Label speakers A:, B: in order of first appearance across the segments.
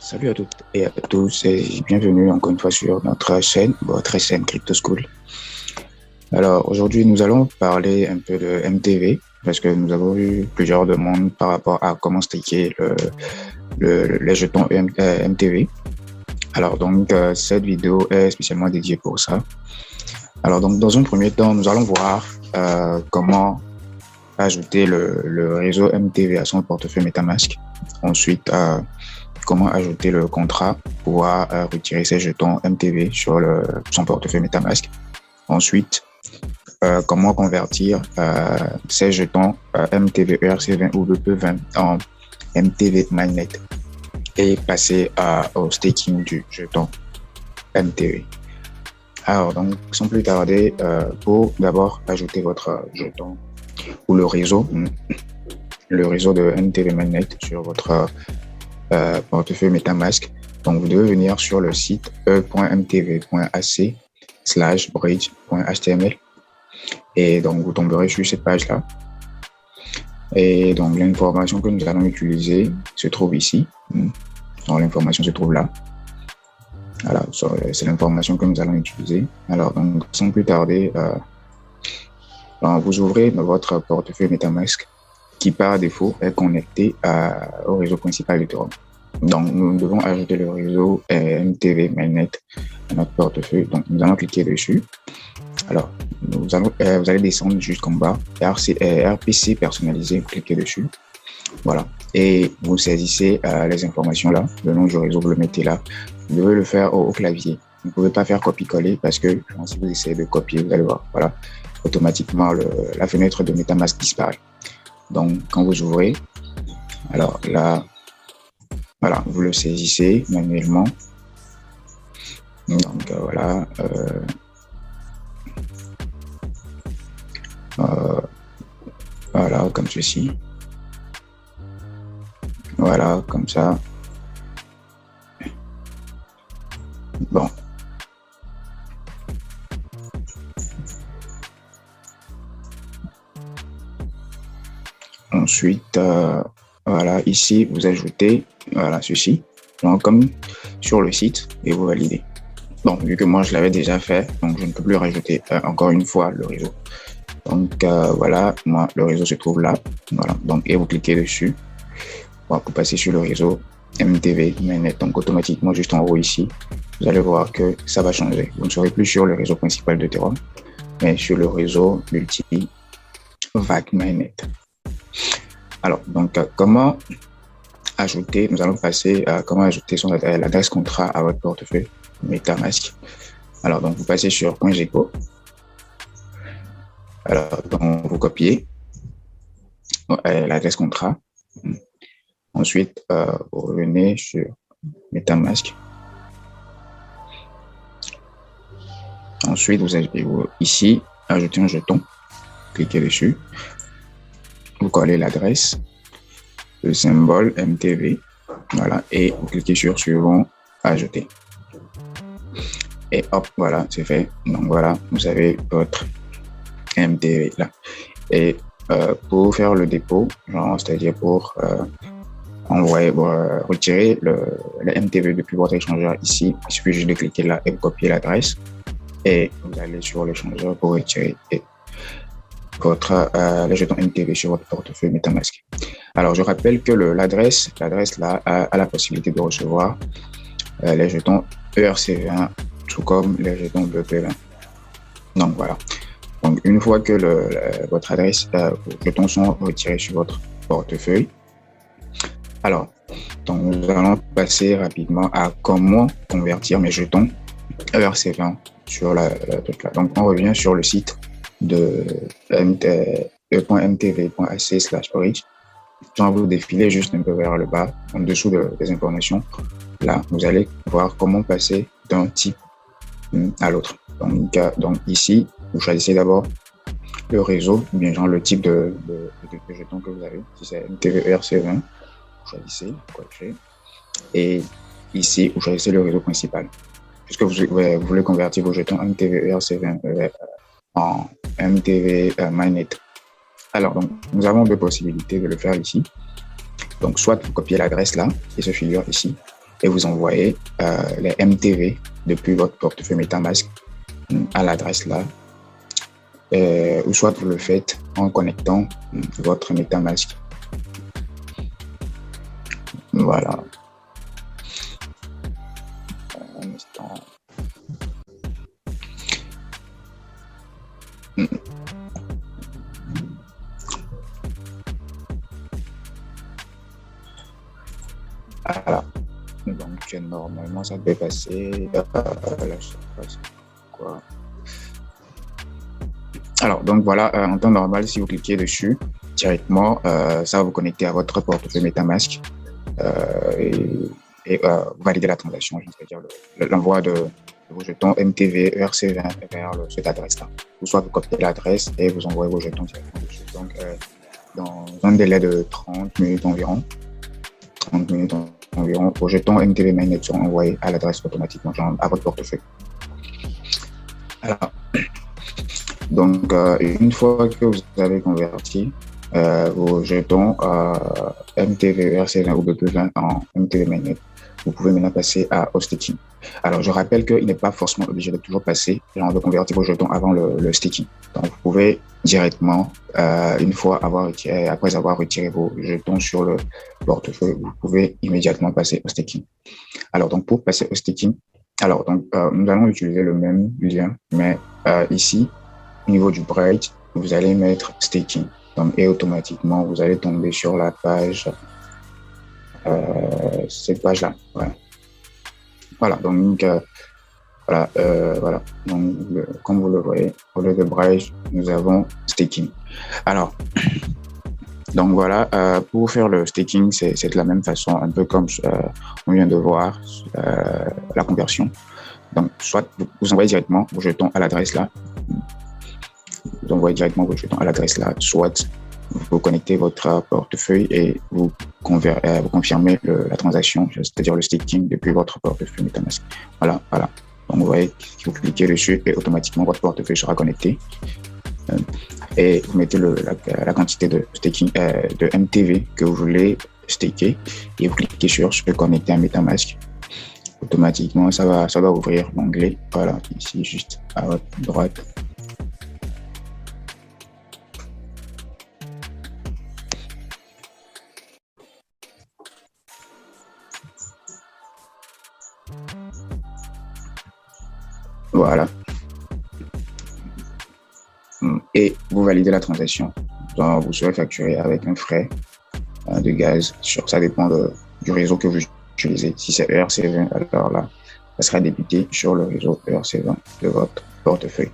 A: Salut à toutes et à tous et bienvenue encore une fois sur notre chaîne, votre chaîne Crypto School. Alors aujourd'hui nous allons parler un peu de MTV parce que nous avons eu plusieurs demandes par rapport à comment staker les jetons MTV. Alors donc cette vidéo est spécialement dédiée pour ça. Alors donc dans un premier temps nous allons voir comment ajouter le réseau MTV à son portefeuille MetaMask. Ensuite comment ajouter le contrat pour pouvoir retirer ses jetons MTV sur son portefeuille MetaMask. Ensuite, comment convertir ces jetons MTV ERC20 ou BP20 en MTV Mainnet et passer au staking du jeton MTV. Alors, donc, sans plus tarder, pour d'abord ajouter votre jeton ou le réseau de MTV Mainnet sur votre portefeuille MetaMask. Donc, vous devez venir sur le site e.mtv.ac/bridge.html et donc vous tomberez sur cette page-là. Et donc, l'information que nous allons utiliser se trouve ici. Donc, l'information se trouve là. Voilà, c'est l'information que nous allons utiliser. Alors, donc, sans plus tarder, vous ouvrez votre portefeuille MetaMask qui par défaut est connecté au réseau principal d'Ethereum. Donc, nous devons ajouter le réseau MTV Mainnet à notre portefeuille. Donc, nous allons cliquer dessus. Alors, vous allez descendre jusqu'en bas, RPC personnalisé, vous cliquez dessus. Voilà. Et vous saisissez les informations là, le nom du réseau, vous le mettez là. Vous devez le faire au clavier. Vous ne pouvez pas faire copier-coller parce que si vous essayez de copier, vous allez voir, voilà, automatiquement la fenêtre de MetaMask disparaît. Donc, quand vous ouvrez, alors là, voilà, vous le saisissez manuellement. Donc, voilà. Voilà, comme ceci. Voilà, comme ça. Bon. Ensuite, voilà, ici, vous ajoutez, voilà, ceci, donc, comme sur le site, et vous validez. Bon, vu que moi, je l'avais déjà fait, donc je ne peux plus rajouter encore une fois le réseau. Donc, voilà, moi, le réseau se trouve là, voilà, donc, et vous cliquez dessus. Voilà, vous passez sur le réseau MTV Mainnet, donc automatiquement, juste en haut ici, vous allez voir que ça va changer. Vous ne serez plus sur le réseau principal d'Ethereum, mais sur le réseau multi-vac Mainnet. Alors, donc, comment ajouter, nous allons passer à comment ajouter l'adresse contrat à votre portefeuille MetaMask. Alors, donc, vous passez sur .gecko. Alors, donc, vous copiez l'adresse contrat. Ensuite, vous revenez sur MetaMask. Ensuite, vous allez ici ajouter un jeton. Cliquez dessus. Vous collez l'adresse, le symbole MTV, voilà, et vous cliquez sur suivant, ajouter. Et hop, voilà, c'est fait. Donc voilà, vous avez votre MTV là. Et pour faire le dépôt, c'est-à-dire pour retirer le MTV depuis votre échangeur ici, il suffit juste de cliquer là et vous copier l'adresse. Et vous allez sur l'échangeur pour retirer les jetons MTV sur votre portefeuille MetaMask. Alors, je rappelle que l'adresse là a la possibilité de recevoir les jetons ERC20, tout comme les jetons BP20. Donc, voilà. Donc, une fois que votre adresse, vos jetons sont retirés sur votre portefeuille, alors, donc, nous allons passer rapidement à comment convertir mes jetons ERC20 sur la truc là. Donc, on revient sur le site de e.mtv.ac/bridge. Je vais vous défiler juste un peu vers le bas, en dessous des informations. Là, vous allez voir comment passer d'un type à l'autre. Donc ici, vous choisissez d'abord le réseau, ou bien genre le type de jeton que vous avez. Si c'est MTV ERC20, vous choisissez, cochez. Et ici, vous choisissez le réseau principal. Puisque vous voulez convertir vos jetons MTV ERC20 en MTV Mainnet Alors, donc, nous avons deux possibilités de le faire ici. Donc, soit vous copiez l'adresse là, qui se figure ici, et vous envoyez les MTV depuis votre portefeuille MetaMask à l'adresse là, ou soit vous le faites en connectant votre MetaMask. Voilà. Un instant. Voilà. Donc, normalement, ça devait passer. Là, je sais pas c'est quoi. Alors, donc voilà, en temps normal, si vous cliquez dessus directement, ça va vous connecter à votre portefeuille MetaMask et vous validez la transaction, c'est-à-dire l'envoi de vos jetons MTV ERC20 vers cette adresse-là. Ou soit vous copiez l'adresse et vous envoyez vos jetons directement dessus. Donc, dans un délai de 30 minutes environ, vos jetons MTV Mainnet seront envoyés à l'adresse automatiquement, genre à votre portefeuille. Alors, donc, une fois que vous avez converti vos jetons MTV ERC20 ou BP20 en MTV Mainnet, vous pouvez maintenant passer au staking. Alors, je rappelle qu'il n'est pas forcément obligé de toujours passer, genre de convertir vos jetons avant le staking. Donc, vous pouvez directement, une fois après avoir retiré vos jetons sur le portefeuille, vous pouvez immédiatement passer au staking. Alors, donc, pour passer au staking, nous allons utiliser le même lien, mais ici, au niveau du Bright, vous allez mettre staking. Donc, et automatiquement, vous allez tomber sur la page, cette page-là. Voilà, donc, voilà. Donc, comme vous le voyez, au lieu de Bright, nous avons staking. Alors, donc voilà, pour faire le staking, c'est de la même façon, un peu comme on vient de voir la conversion. Donc, soit vous envoyez directement vos jetons à l'adresse là, soit vous connectez votre portefeuille et vous confirmez la transaction, c'est-à-dire le staking depuis votre portefeuille MetaMask. Voilà. Donc, vous voyez, vous cliquez dessus et automatiquement votre portefeuille sera connecté. Et vous mettez la quantité de staking de MTV que vous voulez staker et vous cliquez sur se connecter à MetaMask. Automatiquement, ça va ouvrir l'onglet. Voilà, ici, juste à votre droite. Voilà. Et vous validez la transaction. Donc, vous serez facturé avec un frais de gaz. Ça dépend du réseau que vous utilisez. Si c'est ERC20, alors là, ça sera débité sur le réseau ERC20 de votre portefeuille.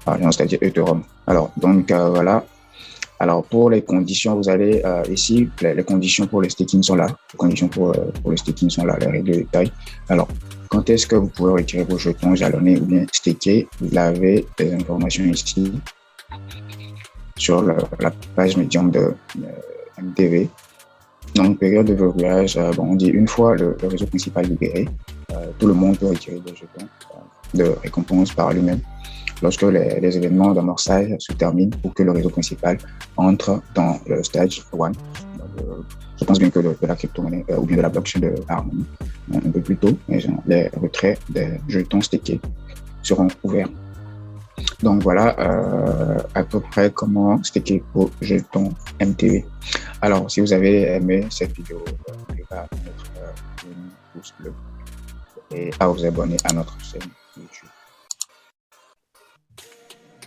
A: C'est-à-dire Ethereum. Alors, donc, voilà. Alors, pour les conditions, vous allez ici, les conditions pour le staking sont là. Les conditions pour le staking sont là, les règles de détail. Alors, quand est-ce que vous pouvez retirer vos jetons jalonnés ou bien staker? Vous avez des informations ici sur la page médium de MTV. Donc, période de verrouillage, on dit une fois le réseau principal libéré, tout le monde peut retirer des jetons de récompense par lui-même lorsque les événements d'amorçage se terminent ou que le réseau principal entre dans le stage 1. Je pense bien que de la crypto-monnaie ou bien de la blockchain de Harmony un peu plus tôt, mais les retraits des jetons stakés seront ouverts. Donc voilà à peu près comment staker vos jetons MTV. Alors, si vous avez aimé cette vidéo, n'oubliez pas de mettre un pouce bleu et à vous abonner à notre chaîne.